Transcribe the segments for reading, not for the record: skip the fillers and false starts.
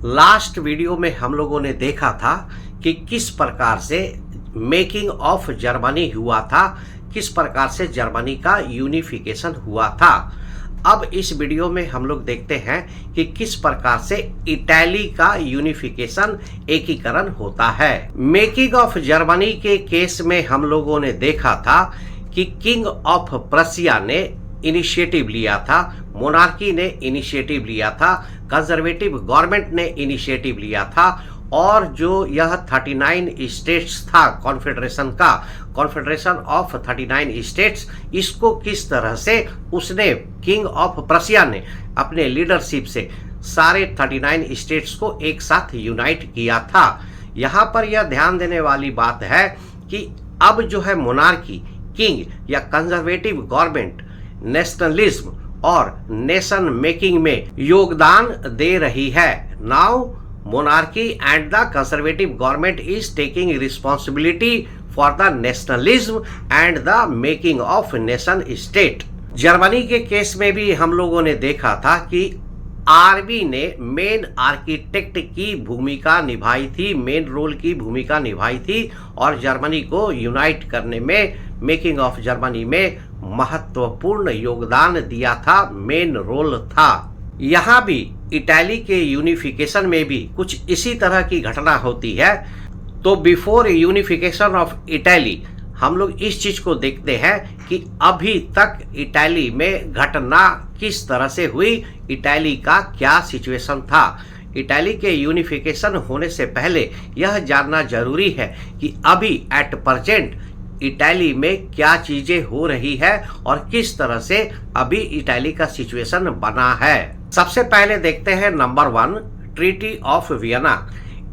Last video में हम लोगों ने देखा था कि किस प्रकार से मेकिंग ऑफ जर्मनी हुआ था, किस प्रकार से जर्मनी का यूनिफिकेशन हुआ था। अब इस वीडियो में हम लोग देखते हैं कि किस प्रकार से इटली का यूनिफिकेशन एकीकरण होता है। मेकिंग ऑफ जर्मनी के केस में हम लोगों ने देखा था कि किंग ऑफ प्रशिया ने इनिशिएटिव लिया था, मोनार्की ने इनिशिएटिव लिया था, कंजर्वेटिव गवर्नमेंट ने इनिशिएटिव लिया था और जो यह 39 स्टेट्स था कॉन्फेडरेशन ऑफ 39 स्टेट्स, इसको किस तरह से उसने किंग ऑफ प्रशिया ने अपने लीडरशिप से सारे 39 स्टेट्स को एक साथ यूनाइट किया था। यहाँ पर यह ध्यान देने वाली बात है कि अब जो है मोनार्की, किंग या कंजर्वेटिव गवर्नमेंट नेशनलिज्म और नेशन मेकिंग में योगदान दे रही है। Now monarchy and the conservative government is taking responsibility for the nationalism and the making of nation state। Germany के केस में भी हम लोगों ने देखा था कि आरबी ने मेन आर्किटेक्ट की भूमिका निभाई थी, मेन रोल की भूमिका निभाई थी और जर्मनी को यूनाइट करने में, मेकिंग ऑफ जर्मनी में महत्वपूर्ण योगदान दिया था, मेन रोल था। यहाँ भी इटली के यूनिफिकेशन में भी कुछ इसी तरह की घटना होती है। तो बिफोर यूनिफिकेशन ऑफ इटली हम लोग इस चीज को देखते हैं कि अभी तक इटली में घटना किस तरह से हुई, इटली का क्या सिचुएशन था। इटली के यूनिफिकेशन होने से पहले यह जानना जरूरी है कि अभी एट प्रेजेंट इटली में क्या चीजें हो रही है और किस तरह से अभी इटली का सिचुएशन बना है। सबसे पहले देखते हैं नंबर 1, ट्रीटी ऑफ वियना।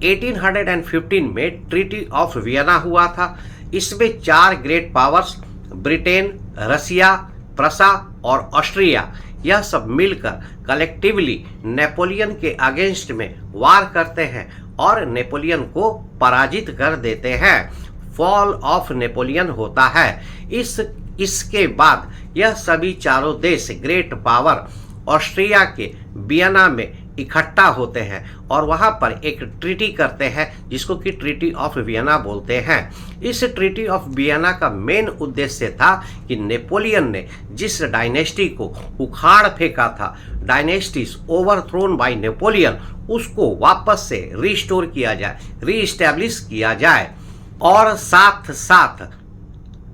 1815 में ट्रीटी ऑफ वियना हुआ था। इसमें 4 ग्रेट पावर्स ब्रिटेन, रसिया, प्रसा और ऑस्ट्रिया, यह सब मिलकर कलेक्टिवली नेपोलियन के अगेंस्ट में वार करते हैं और नेपोलियन को पराजित कर देते हैं। फॉल ऑफ नेपोलियन होता है। इसके बाद यह सभी चारों देश ग्रेट पावर ऑस्ट्रिया के वियना में इकट्ठा होते हैं और वहां पर एक ट्रीटी करते हैं जिसको कि ट्रीटी ऑफ वियना बोलते हैं। इस ट्रीटी ऑफ वियना का मेन उद्देश्य था कि नेपोलियन ने जिस डायनेस्टी को उखाड़ फेंका था, डायनेस्टीज ओवरथ्रोन बाय नेपोलियन, उसको वापस से रिस्टोर किया जाए, रीइस्टैब्लिश किया जाए और साथ साथ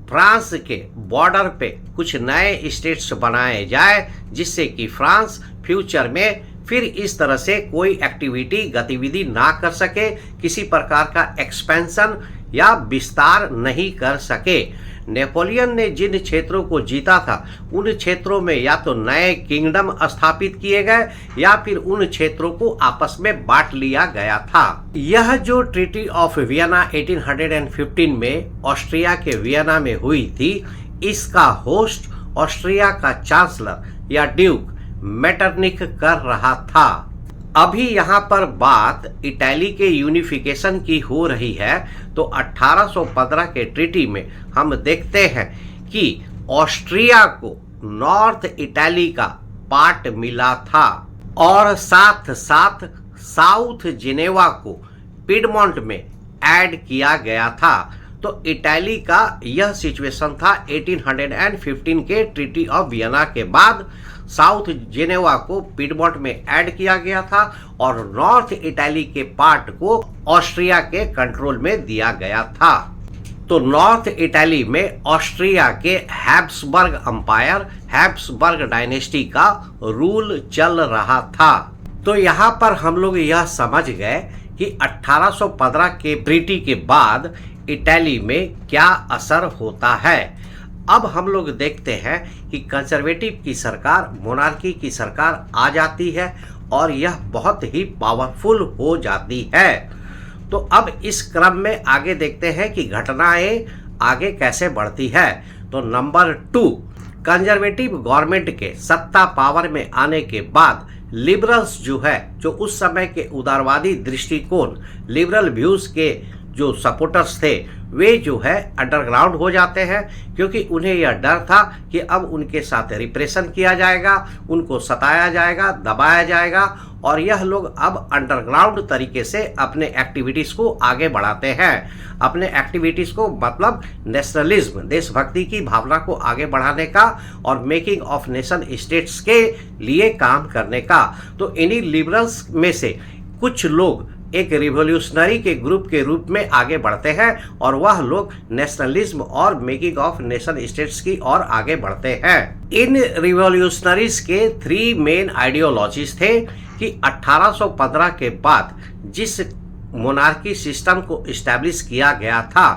फ्रांस के बॉर्डर पे कुछ नए स्टेट्स बनाए जाए जिससे कि फ्रांस फ्यूचर में फिर इस तरह से कोई गतिविधि ना कर सके, किसी प्रकार का एक्सपेंशन या विस्तार नहीं कर सके। नेपोलियन ने जिन क्षेत्रों को जीता था उन क्षेत्रों में या तो नए किंगडम स्थापित किए गए या फिर उन क्षेत्रों को आपस में बांट लिया गया था। यह जो ट्रीटी ऑफ वियना 1815 में ऑस्ट्रिया के वियना में हुई थी, इसका होस्ट ऑस्ट्रिया का चांसलर या ड्यूक मेटरनिक कर रहा था। अभी यहाँ पर बात इटली के यूनिफिकेशन की हो रही है तो 1815 के ट्रीटी में हम देखते हैं कि ऑस्ट्रिया को नॉर्थ इटली का पार्ट मिला था और साथ साथ साउथ जिनेवा को पिडमोंट में ऐड किया गया था। तो इटली का यह सिचुएशन था 1815 के ट्रीटी ऑफ वियना के बाद। साउथ जिनेवा को पिडमोंट में ऐड किया गया था और नॉर्थ इटली के पार्ट को ऑस्ट्रिया के कंट्रोल में दिया गया था। तो नॉर्थ इटली में ऑस्ट्रिया के हैब्सबर्ग अंपायर, हैब्सबर्ग डायनेस्टी का रूल चल रहा था। तो यहाँ पर हम लोग यह समझ गए कि 1815 के ट्रीटी के बाद इटली में क्या असर होता है। अब हम लोग देखते हैं कि कंजर्वेटिव की सरकार, मोनार्की की सरकार आ जाती है और यह बहुत ही पावरफुल हो जाती है। तो अब इस क्रम में आगे देखते हैं कि घटनाएं आगे कैसे बढ़ती है। तो नंबर 2, कंजर्वेटिव गवर्नमेंट के सत्ता पावर में आने के बाद लिबरल्स जो है, जो उस समय के उदारवादी दृष्टिकोण, लिबरल व्यूज के जो सपोर्टर्स थे वे जो है अंडरग्राउंड हो जाते हैं, क्योंकि उन्हें यह डर था कि अब उनके साथ रिप्रेशन किया जाएगा, उनको सताया जाएगा, दबाया जाएगा, और यह लोग अब अंडरग्राउंड तरीके से अपने एक्टिविटीज को आगे बढ़ाते हैं। अपने एक्टिविटीज को मतलब नेशनलिज्म, देशभक्ति की भावना को आगे बढ़ाने का और मेकिंग ऑफ नेशन स्टेट्स के लिए काम करने का। तो इन्हीं लिबरल्स में से कुछ लोग एक रिवॉल्यूशनरी के ग्रुप के रूप में आगे बढ़ते हैं और वह लोग नेशनलिज्म और मेकिंग ऑफ नेशन स्टेट्स की ओर आगे बढ़ते हैं। इन रिवॉल्यूशनरीज के 3 मेन आइडियोलॉजीज थे कि 1815 के बाद जिस मोनार्की सिस्टम को इस्टेब्लिश किया गया था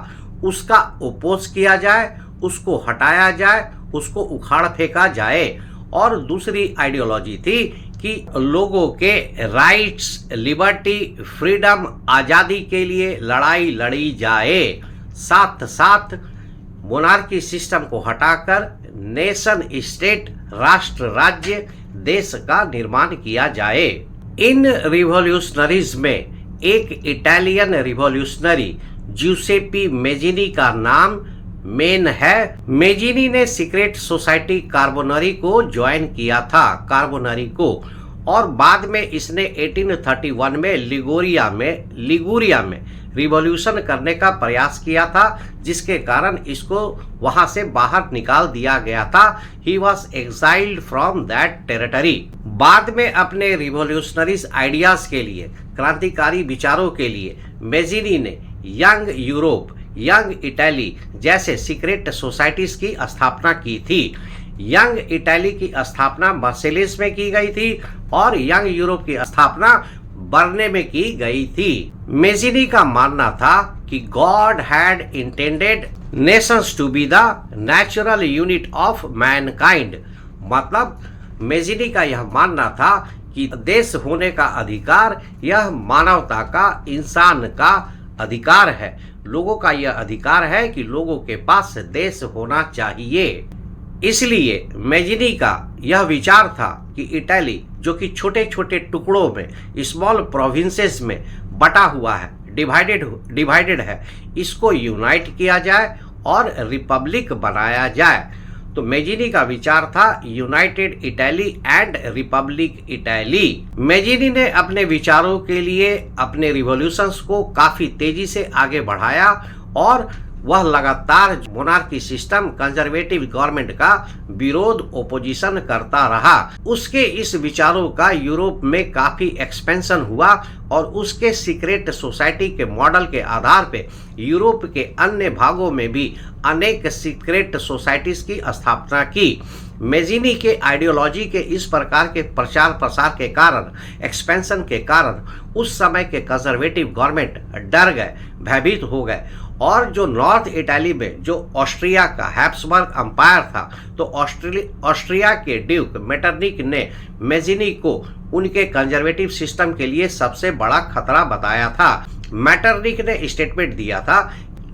उसका अपोज किया जाए, उसको हटाया जाए, उसको उखाड़ फेंका जाए। और दूसरी आइडियोलॉजी थी कि लोगों के राइट्स, लिबर्टी, फ्रीडम, आज़ादी के लिए लड़ाई लड़ी जाए। साथ साथ मोनार्की सिस्टम को हटाकर नेशन स्टेट, राष्ट्र राज्य, देश का निर्माण किया जाए। इन रिवॉल्यूशनरीज में एक इटालियन रिवॉल्यूशनरी ज्यूसेपी मेजिनी का नाम मेन है। मेजिनी ने सीक्रेट सोसाइटी कार्बोनरी को ज्वाइन किया था, कार्बोनरी को, और बाद में इसने 1831 में लिगुरिया में रिवॉल्यूशन करने का प्रयास किया था, जिसके कारण इसको वहां से बाहर निकाल दिया गया था। He was exiled from that territory. बाद में अपने रिवॉल्यूशनरीज आइडियाज के लिए, क्रांतिकारी विचारों के लिए मेजिनी ने यंग यूरोप, यंग इटली जैसे सीक्रेट सोसाइटीज की स्थापना की थी। यंग इटली की स्थापना मार्सेलिस में की गई थी और यंग यूरोप की स्थापना बर्ने में की गई थी। मेजिनी का मानना था कि God had intended nations to be the natural unit of mankind. मतलब मेजिनी का यह मानना था कि देश होने का अधिकार यह मानवता का, इंसान का अधिकार है। लोगों का यह अधिकार है कि लोगों के पास देश होना चाहिए। इसलिए मेजिनी का यह विचार था कि इटली, जो कि छोटे छोटे टुकड़ों में, स्मॉल प्रोविंसेस में बटा हुआ है, डिवाइडेड है, इसको यूनाइट किया जाए और रिपब्लिक बनाया जाए। तो मेजिनी का विचार था United Italy and Republic Italy. Mazzini ने अपने विचारों के लिए अपने रिवॉल्यूशंस को काफी तेजी से आगे बढ़ाया और वह लगातार मोनार्की सिस्टम, कंजर्वेटिव गवर्नमेंट का विरोध, ओपोजिशन करता रहा। उसके इस विचारों का यूरोप में काफी एक्सपेंशन हुआ और उसके सीक्रेट सोसाइटी के मॉडल के आधार पे यूरोप के अन्य भागों में भी अनेक सीक्रेट सोसाइटीज की स्थापना की। मेजिनी के आइडियोलॉजी के इस प्रकार के प्रचार प्रसार के कारण, एक्सपेंशन के कारण उस समय के कंजर्वेटिव गवर्नमेंट डर गए, भयभीत हो गए। और जो नॉर्थ इटली में जो ऑस्ट्रिया का हैब्सबर्ग अंपायर था, तो ऑस्ट्रिया के ड्यूक मेटरनिक ने मेजिनी को उनके कंजर्वेटिव सिस्टम के लिए सबसे बड़ा खतरा बताया था। मेटरनिक ने स्टेटमेंट दिया था,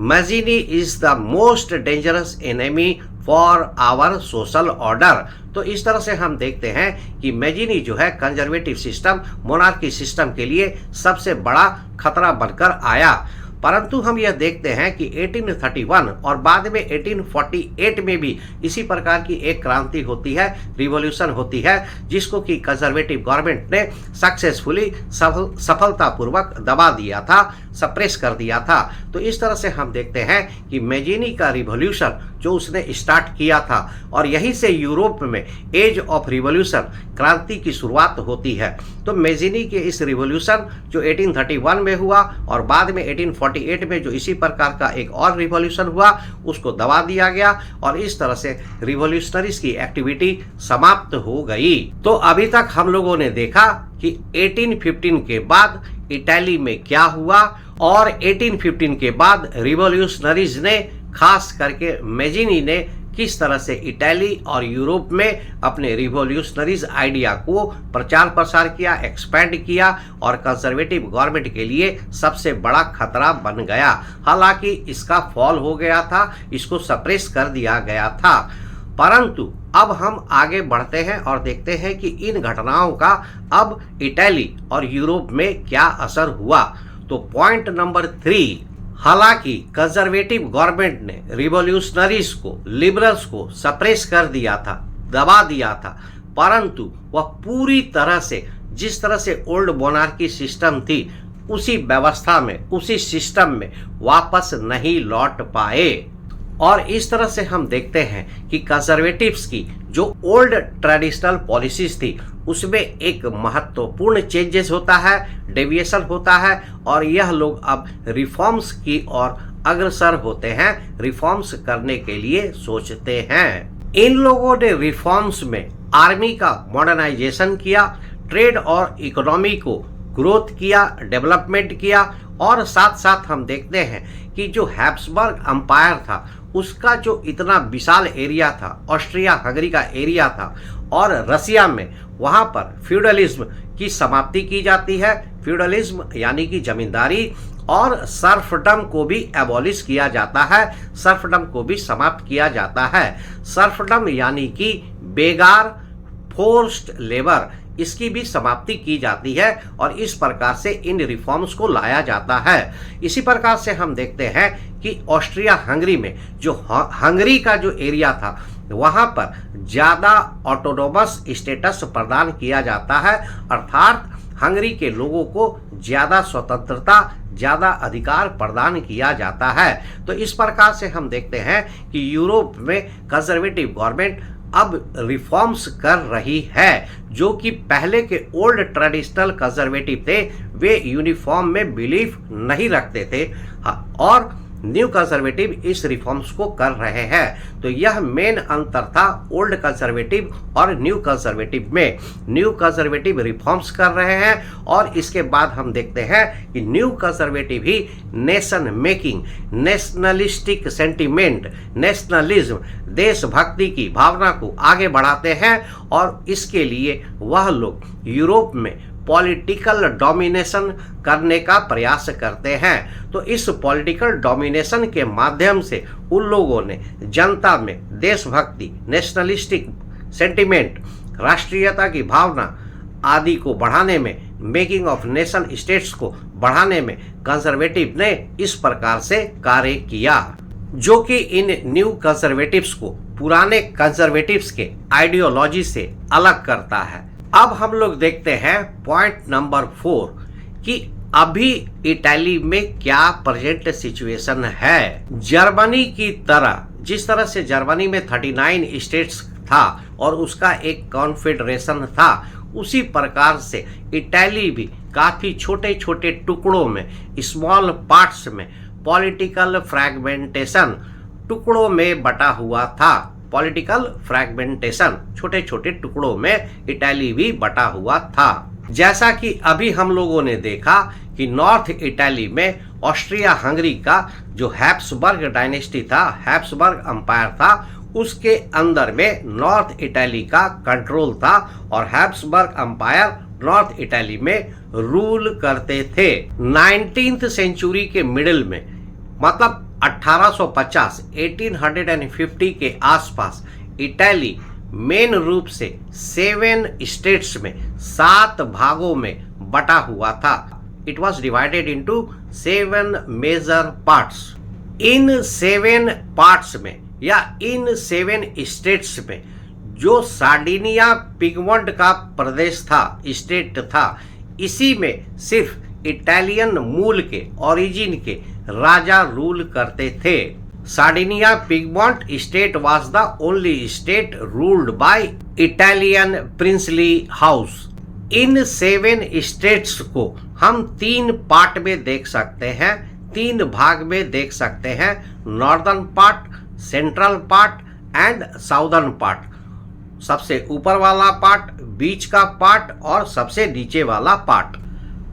Mazzini is the most dangerous enemy for our social order. तो इस तरह से हम देखते हैं कि मेजिनी जो है कंजर्वेटिव सिस्टम, मोनार्की सिस्टम के लिए सबसे बड़ा खतरा बनकर आया। परंतु हम यह देखते हैं कि 1831 और बाद में 1848 में भी इसी प्रकार की एक क्रांति होती है, रिवॉल्यूशन होती है, जिसको कि कंजर्वेटिव गवर्नमेंट ने सक्सेसफुली, सफलतापूर्वक दबा दिया था, सप्रेस कर दिया था। तो इस तरह से हम देखते हैं कि मेजिनी का रिवॉल्यूशन जो उसने स्टार्ट किया था, और यहीं से यूरोप में एज ऑफ रिवॉल्यूशन, क्रांति की शुरुआत होती है। तो मेजिनी के इस रिवॉल्यूशन जो 1831 में हुआ और बाद में 1848 में जो इसी प्रकार का एक और रिवॉल्यूशन हुआ, उसको दबा दिया गया और इस तरह से रिवॉल्यूशनरीज की एक्टिविटी समाप्त हो गई। तो अभी तक हम लोगों ने देखा कि 1815 के बाद इटली में क्या हुआ और 1815 के बाद रिवॉल्यूशनरीज ने, खास करके मेजिनी ने, किस तरह से इटली और यूरोप में अपने रिवॉल्यूशनरीज आइडिया को प्रचार प्रसार किया, एक्सपेंड किया और कंजर्वेटिव गवर्नमेंट के लिए सबसे बड़ा खतरा बन गया। हालांकि इसका फॉल हो गया था, इसको सप्रेस कर दिया गया था। परंतु अब हम आगे बढ़ते हैं और देखते हैं कि इन घटनाओं का अब इटली और यूरोप में क्या असर हुआ। तो पॉइंट नंबर 3, हालांकि कंजर्वेटिव गवर्नमेंट ने रिवॉल्यूशनरीज को, लिबरल्स को सप्रेस कर दिया था, दबा दिया था, परंतु वह पूरी तरह से जिस तरह से ओल्ड मोनार्की सिस्टम थी उसी व्यवस्था में, उसी सिस्टम में वापस नहीं लौट पाए। और इस तरह से हम देखते हैं कि कंजर्वेटिव्स की जो ओल्ड ट्रेडिशनल पॉलिसीज थी उसमें एक महत्वपूर्ण चेंजेस होता है, डेविएशन होता है, और यह लोग अब रिफॉर्म्स की ओर अग्रसर होते हैं, रिफॉर्म्स करने के लिए सोचते हैं। इन लोगों ने रिफॉर्म्स में आर्मी का मॉडर्नाइजेशन किया, ट्रेड और इकोनॉमी को ग्रोथ किया, डेवलपमेंट किया, और साथ साथ हम देखते हैं कि जो हैब्सबर्ग अंपायर था उसका जो इतना विशाल एरिया था, ऑस्ट्रिया हंगरी का एरिया था, और रसिया में वहाँ पर फ्यूडलिज्म की समाप्ति की जाती है। फ्यूडलिज्म यानी कि जमींदारी, और सर्फडम को भी एबॉलिश किया जाता है, सर्फडम को भी समाप्त किया जाता है। सर्फडम यानी कि बेगार, फोर्स्ड लेबर, इसकी भी समाप्ति की जाती है, और इस प्रकार से इन रिफॉर्म्स को लाया जाता है। इसी प्रकार से हम देखते हैं कि ऑस्ट्रिया हंगरी में जो हंगरी का जो एरिया था वहाँ पर ज़्यादा ऑटोनोमस स्टेटस प्रदान किया जाता है, अर्थात हंगरी के लोगों को ज़्यादा स्वतंत्रता, ज़्यादा अधिकार प्रदान किया जाता है। तो इस प्रकार से हम देखते हैं कि यूरोप में कंजर्वेटिव गवर्नमेंट अब रिफॉर्म्स कर रही है। जो कि पहले के ओल्ड ट्रेडिशनल कंजर्वेटिव थे वे यूनिफॉर्म में बिलीफ नहीं रखते थे, और न्यू कंजर्वेटिव इस रिफॉर्म्स को कर रहे हैं। तो यह मेन अंतर था ओल्ड कंजर्वेटिव और न्यू कंजर्वेटिव में। न्यू कंजर्वेटिव रिफॉर्म्स कर रहे हैं, और इसके बाद हम देखते हैं कि न्यू कंजर्वेटिव ही nation making, nationalistic sentiment, nationalism, देशभक्ति की भावना को आगे बढ़ाते हैं, और इसके लिए वह लोग यूरोप में पॉलिटिकल डोमिनेशन करने का प्रयास करते हैं। तो इस पॉलिटिकल डोमिनेशन के माध्यम से उन लोगों ने जनता में देशभक्ति, नेशनलिस्टिक सेंटिमेंट, राष्ट्रीयता की भावना आदि को बढ़ाने में, मेकिंग ऑफ नेशन स्टेट्स को बढ़ाने में कंजर्वेटिव ने इस प्रकार से कार्य किया, जो कि इन न्यू कंजर्वेटिव्स को पुराने कंजर्वेटिव्स के आइडियोलॉजी से अलग करता है। अब हम लोग देखते हैं पॉइंट नंबर 4 कि अभी इटली में क्या प्रेजेंट सिचुएशन है। जर्मनी की तरह, जिस तरह से जर्मनी में 39 स्टेट्स था और उसका एक कॉन्फेडरेशन था, उसी प्रकार से इटली भी काफी छोटे छोटे टुकड़ों में, स्मॉल पार्ट्स में, पॉलिटिकल फ्रैगमेंटेशन, टुकड़ों में बटा हुआ था। पॉलिटिकल फ्रैगमेंटेशन, छोटे छोटे टुकड़ों में इटली भी बटा हुआ था। जैसा कि अभी हम लोगों ने देखा कि नॉर्थ इटली में ऑस्ट्रिया हंगरी का जो हैब्सबर्ग डायनेस्टी था, हैब्सबर्ग अंपायर था, उसके अंदर में नॉर्थ इटली का कंट्रोल था, और हैब्सबर्ग अंपायर नॉर्थ इटली में रूल करते थे। 19th सेंचुरी के मिडिल में, मतलब 1850 1850 के आसपास इटली मेन रूप से 7 स्टेट्स में, 7 भागों में बटा हुआ था। It was divided into 7 major parts. इन 7 पार्ट्स में या इन 7 स्टेट्स में जो सार्डिनिया पिगमंट का प्रदेश था, स्टेट था, इसी में सिर्फ इटालियन मूल के, ओरिजिन के राजा रूल करते थे। Sardinia Piedmont state was the only state ruled by Italian princely house. In 7 states को हम 3 पार्ट में देख सकते हैं, 3 भाग में देख सकते हैं, northern part, central part and southern part. सबसे ऊपर वाला पार्ट, बीच का पार्ट और सबसे नीचे वाला पार्ट।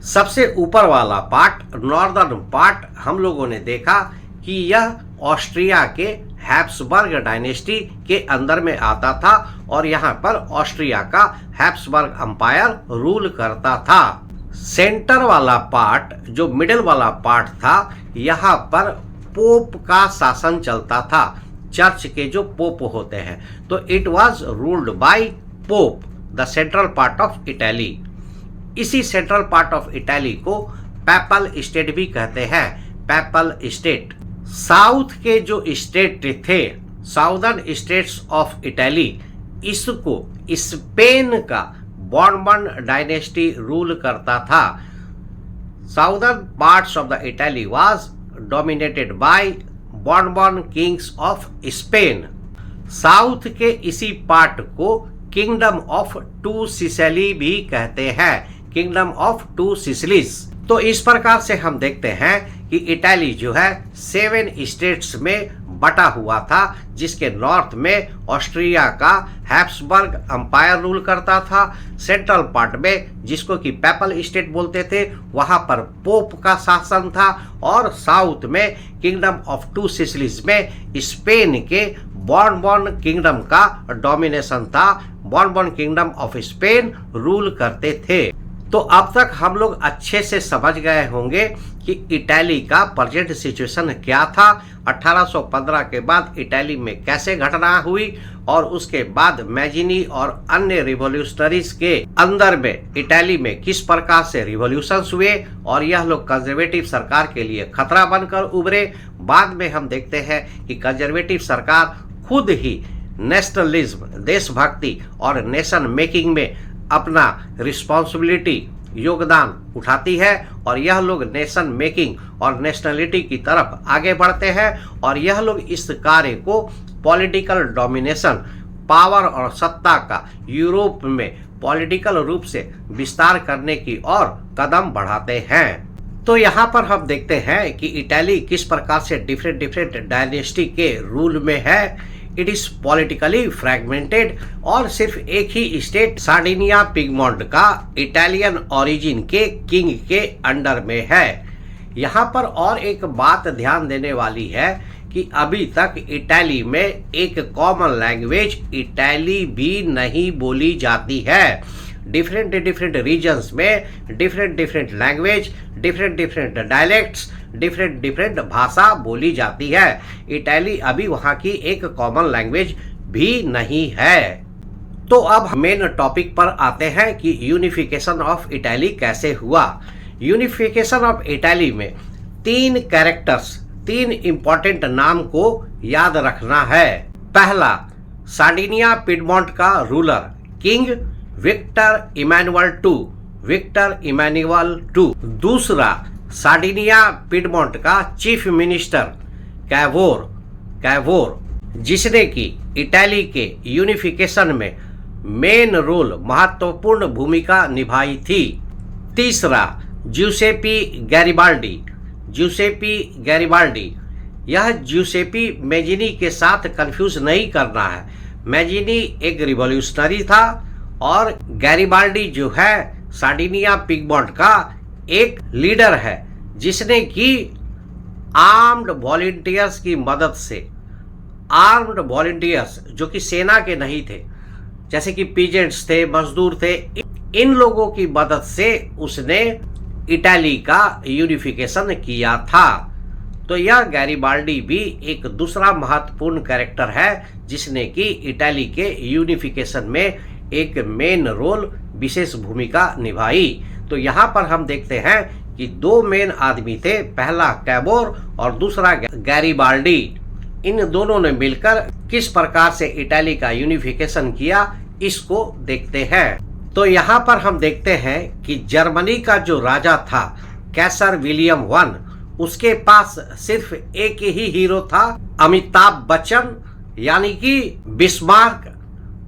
सबसे ऊपर वाला पार्ट, नॉर्दर्न पार्ट, हम लोगों ने देखा कि यह ऑस्ट्रिया के हैब्सबर्ग डायनेस्टी के अंदर में आता था, और यहाँ पर ऑस्ट्रिया का हैब्सबर्ग अंपायर रूल करता था। सेंटर वाला पार्ट, जो मिडिल वाला पार्ट था, यहाँ पर पोप का शासन चलता था, चर्च के जो पोप होते हैं, तो it was ruled by pope, the central part of Italy. इसी सेंट्रल पार्ट ऑफ इटली को पैपल स्टेट भी कहते हैं। PayPal state. साउथ के जो स्टेट थे, साउदर्न स्टेट्स ऑफ इटली, इसको स्पेन का बॉर्बन डायनेस्टी रूल करता था। Southern parts of the Italy was dominated by Bourbon Kings of Spain. South के इसी पार्ट को किंगडम ऑफ टू सिसिली भी कहते हैं, किंगडम ऑफ टू सिसिलीज। तो इस प्रकार से हम देखते हैं कि इटली जो है 7 स्टेट्स में बटा हुआ था, जिसके नॉर्थ में ऑस्ट्रिया का हैब्सबर्ग अंपायर रूल करता था। सेंट्रल पार्ट में, जिसको कि पैपल स्टेट बोलते थे, वहां पर पोप का शासन था। और साउथ में किंगडम ऑफ टू सिसिलीज में स्पेन के बॉर्बन किंगडम का डोमिनेशन था। Bourbon kingdom of Spain rule करते थे। तो अब तक हम लोग अच्छे से समझ गए होंगे कि इटली का प्रेजेंट सिचुएशन क्या था, 1815 के बाद इटली में कैसे घटना हुई, और उसके बाद मैजिनी और अन्य रिवॉल्यूशनरीज के अंदर में इटली में किस प्रकार से रिवॉल्यूशंस हुए और यह लोग कंजर्वेटिव सरकार के लिए खतरा बनकर उभरे। बाद में हम देखते हैं कि कंजर्वेटिव सरकार खुद ही नेशनलिज्म, देशभक्ति और नेशन मेकिंग में अपना रिस्पॉन्सिबिलिटी, योगदान उठाती है, और यह लोग नेशन मेकिंग और नेशनलिटी की तरफ आगे बढ़ते हैं। और यह लोग इस कार्य को पॉलिटिकल डोमिनेशन, पावर और सत्ता का यूरोप में पॉलिटिकल रूप से विस्तार करने की ओर कदम बढ़ाते हैं। तो यहाँ पर हम देखते हैं कि इटली किस प्रकार से डिफरेंट डायनेस्टी के रूल में है। इट इज पॉलिटिकली फ्रैगमेंटेड, और सिर्फ एक ही स्टेट सार्डिनिया पिगमोंट का इटालियन ओरिजिन के किंग के अंडर में है। यहाँ पर और एक बात ध्यान देने वाली है कि अभी तक इटली में एक कॉमन लैंग्वेज इटली भी नहीं बोली जाती है। डिफरेंट रीजन्स में different language, different dialects, different भाषा बोली जाती है। इटली अभी वहाँ की एक कॉमन लैंग्वेज भी नहीं है। तो अब मेन टॉपिक पर आते हैं कि यूनिफिकेशन ऑफ इटली कैसे हुआ। यूनिफिकेशन ऑफ इटली में 3 कैरेक्टर्स, 3 इंपॉर्टेंट नाम को याद रखना है। पहला, सार्डिनिया पिडमोंट का ruler king Victor Emmanuel two, Victor Emmanuel two. दूसरा, सार्डिनिया पिडमोंट का चीफ मिनिस्टर कैवोर, जिसने कि इटली के यूनिफिकेशन में मेन रोल, महत्वपूर्ण भूमिका निभाई थी। तीसरा, ज्यूसेपी गैरिबाल्डी। यह ज्यूसेपी मैजिनी के साथ कंफ्यूज नहीं करना है। मैजिनी एक रिवॉल्यूशनरी था और गैरिबाल्डी जो है सार्डिनिया पिडमोंट का एक लीडर है, जिसने कि आर्म्ड वॉलंटियर्स की मदद से, आर्म्ड वॉलंटियर्स जो कि सेना के नहीं थे, जैसे कि पीजेंट्स थे, मजदूर थे, इन लोगों की मदद से उसने इटली का यूनिफिकेशन किया था। तो यह गैरिबाल्डी भी एक दूसरा महत्वपूर्ण कैरेक्टर है, जिसने कि इटली के यूनिफिकेशन में एक मेन रोल, विशेष भूमिका निभाई। तो यहाँ पर हम देखते हैं कि 2 मेन आदमी थे, पहला कैवोर और दूसरा गैरिबाल्डी। इन दोनों ने मिलकर किस प्रकार से इटली का यूनिफिकेशन किया, इसको देखते हैं। तो यहाँ पर हम देखते हैं कि जर्मनी का जो राजा था कैसर विलियम I, उसके पास सिर्फ एक ही हीरो था, अमिताभ बच्चन यानी कि बिस्मार्क।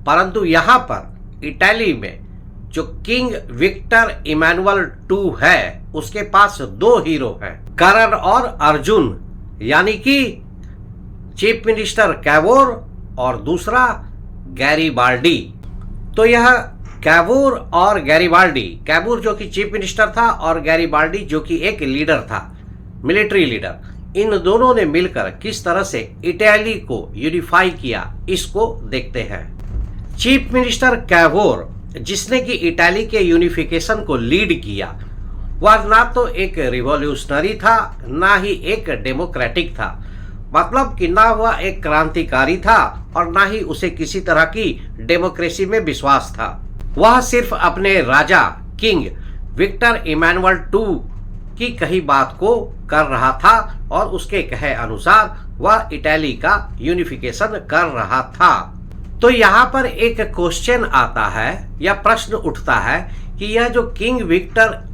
परंतु यहाँ पर इटली में जो किंग विक्टर इमैनुअल II है, उसके पास 2 हीरो हैं, करण और अर्जुन, यानी कि चीफ मिनिस्टर कैवोर और दूसरा गैरिबाल्डी। तो यह कैवोर और गैरिबाल्डी, कैवोर जो कि चीफ मिनिस्टर था और गैरिबाल्डी जो कि एक लीडर था, मिलिट्री लीडर, इन दोनों ने मिलकर किस तरह से इटली को यूनिफाई किया, इसको देखते हैं। चीफ मिनिस्टर कैवोर, जिसने कि इटली के यूनिफिकेशन को लीड किया, वह ना तो एक रिवॉल्यूशनरी था, ना ही एक डेमोक्रेटिक था। मतलब कि ना वह एक क्रांतिकारी था और ना ही उसे किसी तरह की डेमोक्रेसी में विश्वास था। वह सिर्फ अपने राजा किंग विक्टर इमैनुअल II की कही बात को कर रहा था और उसके कहे अनुसार वह इटली का यूनिफिकेशन कर रहा था। तो यहाँ पर एक क्वेश्चन आता है या प्रश्न उठता है कि यह जो किंग विक्टर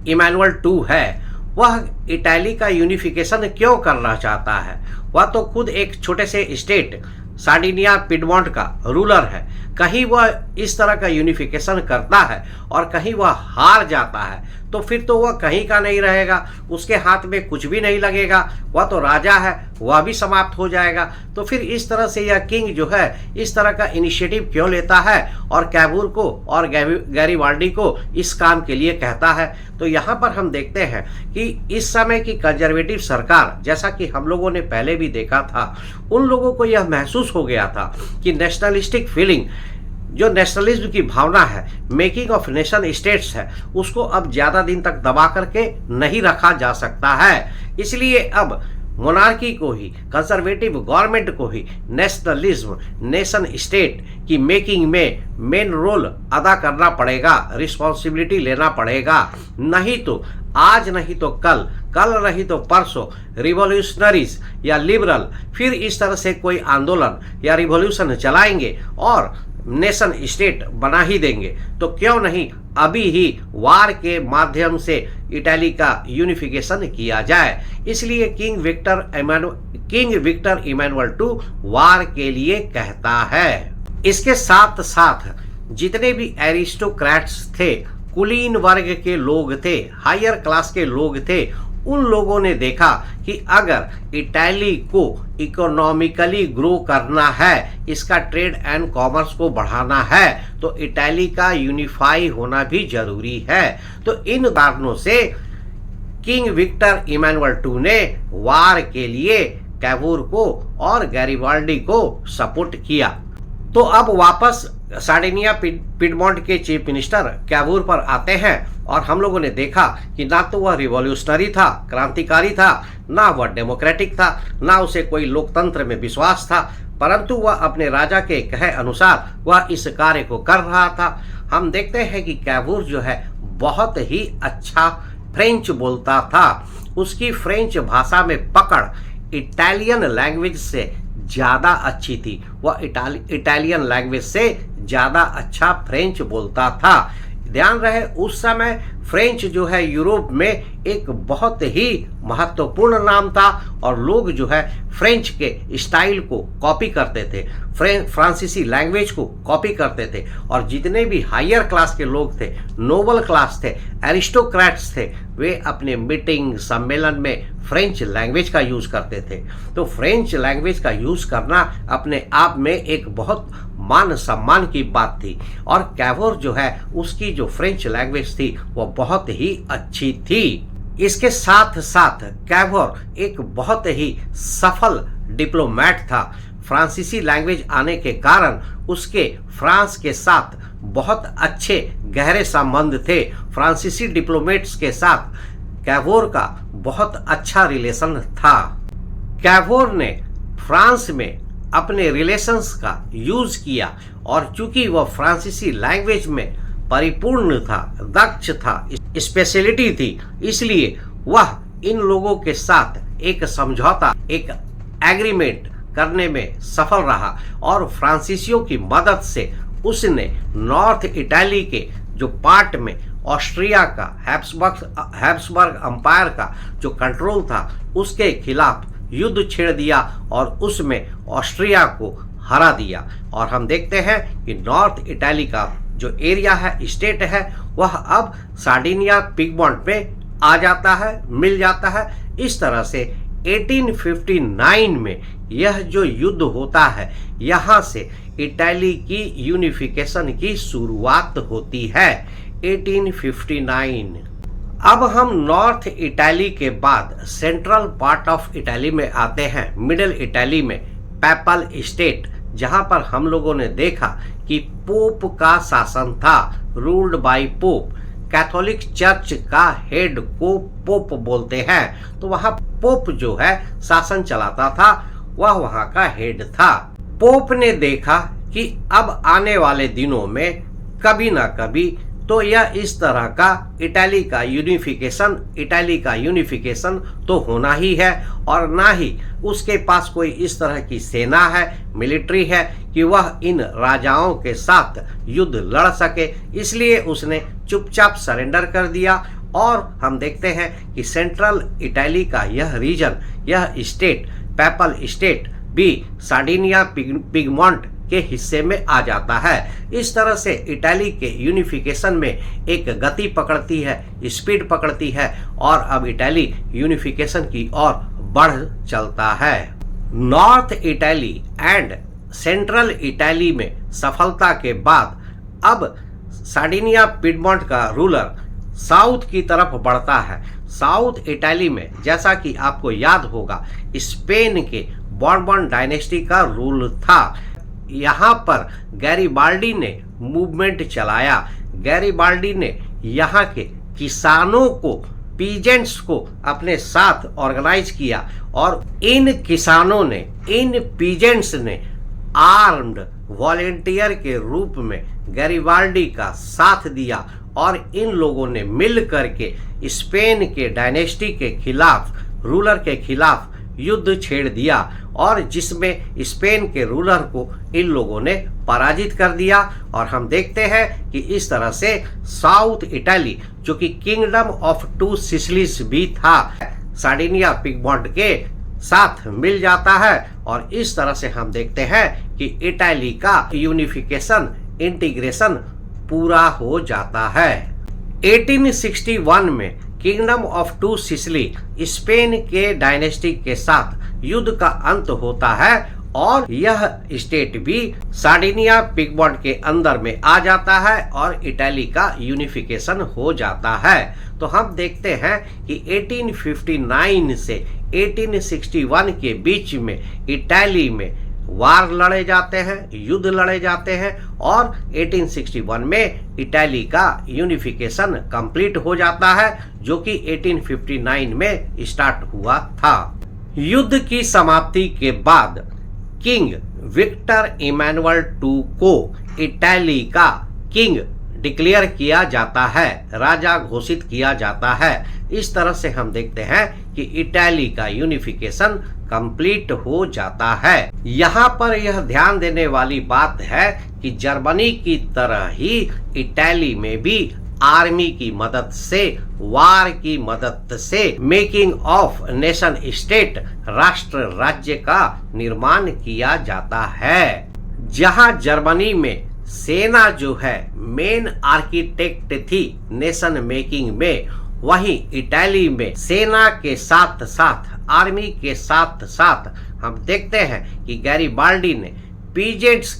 इमैनुअल II है वह इटली का यूनिफिकेशन क्यों करना चाहता है। वह तो खुद एक छोटे से स्टेट सार्डिनिया पिडमॉन्ट का रूलर है। कहीं वह इस तरह का यूनिफिकेशन करता है और कहीं वह हार जाता है तो फिर तो वह कहीं का नहीं रहेगा, उसके हाथ में कुछ भी नहीं लगेगा, वह तो राजा है, वह भी समाप्त हो जाएगा। तो फिर इस तरह से यह किंग जो है इस तरह का इनिशिएटिव क्यों लेता है और कैवूर को और गैरीबाल्डी को इस काम के लिए कहता है। तो यहाँ पर हम देखते हैं कि इस समय की कंजर्वेटिव सरकार, जैसा कि हम लोगों ने पहले भी देखा था, उन लोगों को यह महसूस हो गया था कि नेशनलिस्टिक फीलिंग, जो नेशनलिज्म की भावना है, मेकिंग ऑफ नेशन स्टेट्स है, उसको अब ज्यादा दिन तक दबा करके नहीं रखा जा सकता है। इसलिए अब मोनार्की को ही, कंजर्वेटिव गवर्नमेंट को ही नेशनलिज्म, नेशन स्टेट की मेकिंग में मेन रोल अदा करना पड़ेगा, रिस्पॉन्सिबिलिटी लेना पड़ेगा। नहीं तो आज नहीं तो कल, कल नहीं तो परसों रिवॉल्यूशनरीज या लिबरल फिर इस तरह से कोई आंदोलन या रिवॉल्यूशन चलाएंगे और नेशन स्टेट बना ही देंगे। तो क्यों नहीं अभी ही वार के माध्यम से इटली का यूनिफिकेशन किया जाए। इसलिए किंग विक्टर इमैनुअल II वार के लिए कहता है। इसके साथ साथ जितने भी एरिस्टोक्रेट्स थे, कुलीन वर्ग के लोग थे, हायर क्लास के लोग थे, उन लोगों ने देखा कि अगर इटली को इकोनॉमिकली ग्रो करना है, इसका ट्रेड एंड कॉमर्स को बढ़ाना है, तो इटली का यूनिफाई होना भी जरूरी है। तो इन कारणों से किंग विक्टर इमैनुअल II ने वार के लिए कैवूर को और गैरीबाल्डी को सपोर्ट किया। तो अब वापस सार्डिनिया पिडमॉन्ट के चीफ मिनिस्टर कैवूर पर आते हैं और हम लोगों ने देखा कि ना तो वह रिवॉल्यूशनरी था, क्रांतिकारी था, ना वह डेमोक्रेटिक था, ना उसे कोई लोकतंत्र में विश्वास था, परंतु वह अपने राजा के कहे अनुसार वह इस कार्य को कर रहा था। हम देखते हैं कि कैवूर जो है बहुत ही अच्छा फ्रेंच बोलता था। उसकी फ्रेंच भाषा में पकड़ इटालियन लैंग्वेज से ज़्यादा अच्छी थी। वह इटालियन लैंग्वेज से ज़्यादा अच्छा फ्रेंच बोलता था। ध्यान रहे उस समय फ्रेंच जो है यूरोप में एक बहुत ही महत्वपूर्ण नाम था और लोग जो है फ्रेंच के स्टाइल को कॉपी करते थे, फ्रांसीसी लैंग्वेज को कॉपी करते थे और जितने भी हायर क्लास के लोग थे, नोबल क्लास थे, एरिस्टोक्रेट्स थे, वे अपने मीटिंग सम्मेलन में फ्रेंच लैंग्वेज का यूज़ करते थे। तो फ्रेंच लैंग्वेज का यूज़ करना अपने आप में एक बहुत मान सम्मान की बात थी और कैवूर जो है उसकी जो फ्रेंच लैंग्वेज थी वो बहुत ही अच्छी थी। इसके साथ साथ कैवूर एक बहुत ही सफल डिप्लोमेट था। फ्रांसीसी लैंग्वेज आने के कारण उसके फ्रांस के साथ बहुत अच्छे गहरे संबंध थे। फ्रांसीसी डिप्लोमेट्स के साथ कैवूर का बहुत अच्छा रिलेशन था। कैवूर ने फ्रांस में अपने रिलेशंस का यूज किया और चूंकि वह फ्रांसीसी लैंग्वेज में परिपूर्ण था, दक्ष था, स्पेशलिटी थी, इसलिए वह इन लोगों के साथ एक समझौता, एक एग्रीमेंट करने में सफल रहा और फ्रांसीसियों की मदद से उसने नॉर्थ इटली के जो पार्ट में ऑस्ट्रिया का हैब्सबर्ग अंपायर का जो कंट्रोल था उसके खिलाफ युद्ध छेड़ दिया और उसमें ऑस्ट्रिया को हरा दिया। और हम देखते हैं कि नॉर्थ इटली का जो एरिया है, स्टेट है, वह अब सार्डिनिया पिडमॉन्ट में आ जाता है, मिल जाता है। इस तरह से 1859 में यह जो युद्ध होता है, यहाँ से इटली की यूनिफिकेशन की शुरुआत होती है। 1859। अब हम नॉर्थ इटली के बाद सेंट्रल पार्ट ऑफ इटली में आते हैं, मिडिल इटली में पैपल स्टेट, जहां पर हम लोगों ने देखा कि पोप का शासन था, ruled by pope. Catholic church का हेड को पोप बोलते हैं, तो वहां पोप जो है शासन चलाता था, वह वहां का हेड था। पोप ने देखा कि अब आने वाले दिनों में कभी ना कभी तो यह इस तरह का इटली का यूनिफिकेशन तो होना ही है, और ना ही उसके पास कोई इस तरह की सेना है, मिलिट्री है कि वह इन राजाओं के साथ युद्ध लड़ सके। इसलिए उसने चुपचाप सरेंडर कर दिया। और हम देखते हैं कि सेंट्रल इटली का यह रीजन, यह स्टेट, पैपल स्टेट भी सार्डिनिया पिगमॉन्ट के हिस्से में आ जाता है। इस तरह से इटली के यूनिफिकेशन में एक गति पकड़ती है, स्पीड पकड़ती है, और अब इटली यूनिफिकेशन की ओर बढ़ चलता है। North Italy and central Italy में सफलता के बाद अब सार्डिनिया पिडमॉन्ट का रूलर साउथ की तरफ बढ़ता है। साउथ इटली में, जैसा कि आपको याद होगा, स्पेन के बॉर्बन डायनेस्टी का रूल था। यहाँ पर गैरिबाल्डी ने मूवमेंट चलाया। गैरिबाल्डी ने यहाँ के किसानों को, पीजेंट्स को अपने साथ ऑर्गेनाइज किया, और इन किसानों ने, इन पीजेंट्स ने आर्म्ड वॉलेंटियर के रूप में गैरिबाल्डी का साथ दिया, और इन लोगों ने मिल करके स्पेन के डायनेस्टी के खिलाफ, रूलर के खिलाफ युद्ध छेड़ दिया, और जिसमें स्पेन के रूलर को इन लोगों ने पराजित कर दिया। और हम देखते हैं कि इस तरह से साउथ इटली, जो कि किंगडम ऑफ टू सिसिलीज भी था, सार्डिनिया पिगमॉन्ट के साथ मिल जाता है। और इस तरह से हम देखते हैं कि इटली का यूनिफिकेशन, इंटीग्रेशन पूरा हो जाता है। 1861 में kingdom of two Sicily, Spain के डायनेस्टी के साथ युद्ध का अंत होता है, और यह स्टेट भी सार्डिनिया पिगमॉन्ट के अंदर में आ जाता है, और इटली का यूनिफिकेशन हो जाता है। तो हम देखते हैं कि 1859 से 1861 के बीच में इटली में वार लड़े जाते हैं, युद्ध लड़े जाते हैं, और 1861 में इटली का यूनिफिकेशन कंप्लीट हो जाता है, जो कि 1859 में स्टार्ट हुआ था। युद्ध की समाप्ति के बाद किंग विक्टर इमैनुअल II को इटली का किंग डिक्लेयर किया जाता है, राजा घोषित किया जाता है। इस तरह से हम देखते हैं कि इटली का यूनिफिकेशन कंप्लीट हो जाता है। यहाँ पर यह ध्यान देने वाली बात है कि जर्मनी की तरह ही इटली में भी आर्मी की मदद से, वार की मदद से मेकिंग ऑफ नेशन स्टेट, राष्ट्र राज्य का निर्माण किया जाता है। जहाँ जर्मनी में सेना जो है मेन आर्किटेक्ट थी नेशन मेकिंग में, वहीं इटली में सेना के साथ साथ, आर्मी के साथ साथ हम देखते हैं कि गैरिबाल्डी ने पीजेंट्स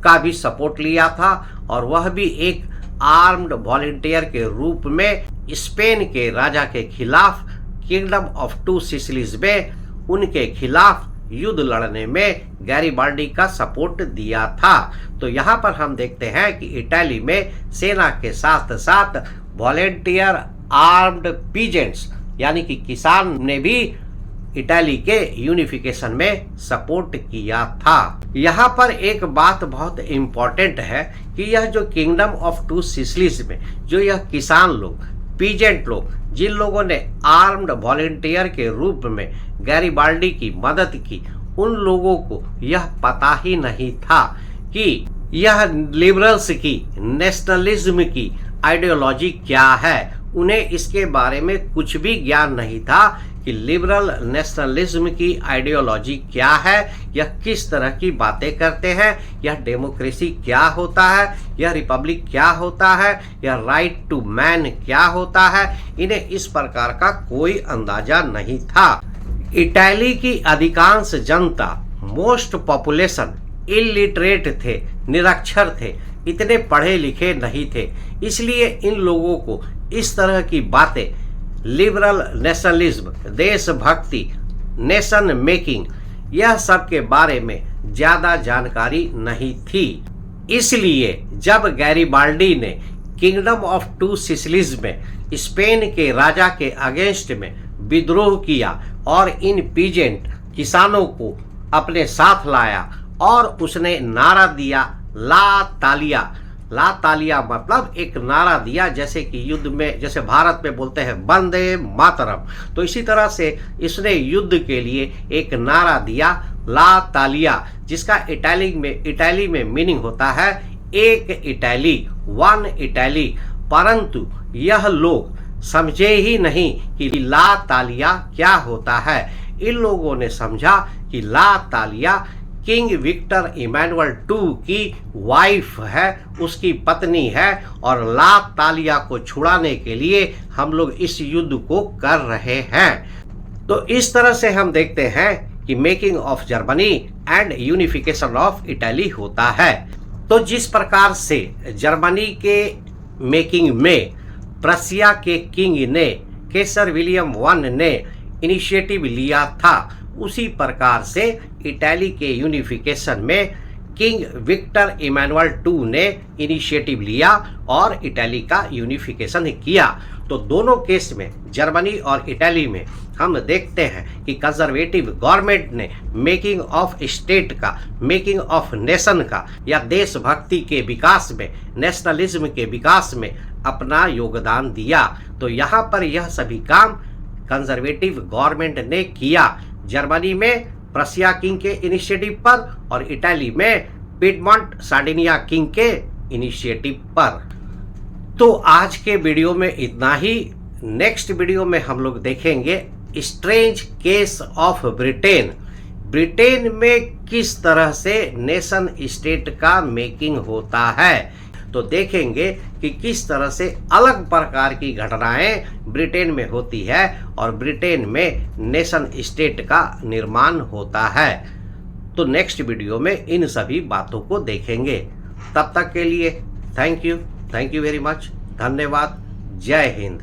का भी सपोर्ट लिया था, और वह भी एक आर्म्ड वॉलेंटियर के रूप में स्पेन के राजा के खिलाफ, किंगडम ऑफ टू सिसिलीज में उनके खिलाफ युद्ध लड़ने में गैरिबाल्डी का सपोर्ट दिया था। तो यहाँ पर हम देखते हैं कि इटली में सेना के साथ साथ वॉलेंटियर आर्म्ड पीजेंट्स, यानी कि किसान ने भी इटली के यूनिफिकेशन में सपोर्ट किया था। यहाँ पर एक बात बहुत इम्पोर्टेंट है कि यह जो किंगडम ऑफ टू सिसिलीज में जो यह किसान लोग, पीजेंट लोग, जिन लोगों ने आर्म्ड वॉलेंटियर के रूप में गैरिबाल्डी की मदद की, उन लोगों को यह पता ही नहीं था कि यह लिबरल्स की, नेशनलिज्म की आइडियोलॉजी क्या है। उन्हें इसके बारे में कुछ भी ज्ञान नहीं था कि लिबरल नेशनलिज्म की आइडियोलॉजी क्या है, यह किस तरह की बातें करते हैं, यह डेमोक्रेसी क्या होता है, यह रिपब्लिक क्या होता है, यह राइट टू मैन क्या होता है। इन्हें इस प्रकार का कोई अंदाजा नहीं था। इटली की अधिकांश जनता, मोस्ट पॉपुलेशन इलिटरेट थे, निरक्षर थे, इतने पढ़े लिखे नहीं थे। इसलिए इन लोगों को इस तरह की बातें, लिबरल नेशनलिज्म, देशभक्ति, नेशन मेकिंग, यह सब के बारे में ज्यादा जानकारी नहीं थी। इसलिए जब गैरिबाल्डी ने किंगडम ऑफ टू सिसिलीज में स्पेन के राजा के अगेंस्ट में विद्रोह किया और इन पीजेंट किसानों को अपने साथ लाया और उसने नारा दिया ला तालिया, ला तालिया मतलब एक नारा दिया, जैसे कि युद्ध में, जैसे भारत में बोलते हैं वंदे मातरम, तो इसी तरह से इसने युद्ध के लिए एक नारा दिया, ला तालिया, जिसका इटाली में मीनिंग होता है एक इटैली, वन इटैली। परंतु यह लोग समझे ही नहीं कि ला तालिया क्या होता है। इन लोगों ने समझा कि ला तालिया किंग विक्टर इमैनुअल II की वाइफ है, उसकी पत्नी है, और ला तालिया को छुड़ाने के लिए हम लोग इस युद्ध को कर रहे हैं। तो इस तरह से हम देखते हैं कि making of Germany and unification of Italy होता है। तो जिस प्रकार से जर्मनी के मेकिंग में प्रसिया के किंग ने, केसर विलियम I ने इनिशिएटिव लिया था, उसी प्रकार से इटली के यूनिफिकेशन में किंग विक्टर इमैनुअल II ने इनिशिएटिव लिया और इटली का यूनिफिकेशन किया। तो दोनों केस में, जर्मनी और इटली में, हम देखते हैं कि कंजर्वेटिव गवर्नमेंट ने मेकिंग ऑफ स्टेट का, मेकिंग ऑफ नेशन का, या देशभक्ति के विकास में, नेशनलिज्म के विकास में अपना योगदान दिया। तो यहाँ पर यह सभी काम कंजर्वेटिव गवर्नमेंट ने किया, जर्मनी में प्रसिया किंग के इनिशिएटिव पर और इटली में पिडमॉन्ट सार्डिनिया किंग के इनिशिएटिव पर। तो आज के वीडियो में इतना ही। नेक्स्ट वीडियो में हम लोग देखेंगे strange case of Britain. Britain में किस तरह से नेशन स्टेट का मेकिंग होता है, तो देखेंगे कि किस तरह से अलग प्रकार की घटनाएं ब्रिटेन में होती है और ब्रिटेन में नेशन स्टेट का निर्माण होता है। तो नेक्स्ट वीडियो में इन सभी बातों को देखेंगे। तब तक के लिए थैंक यू वेरी मच, धन्यवाद, जय हिंद।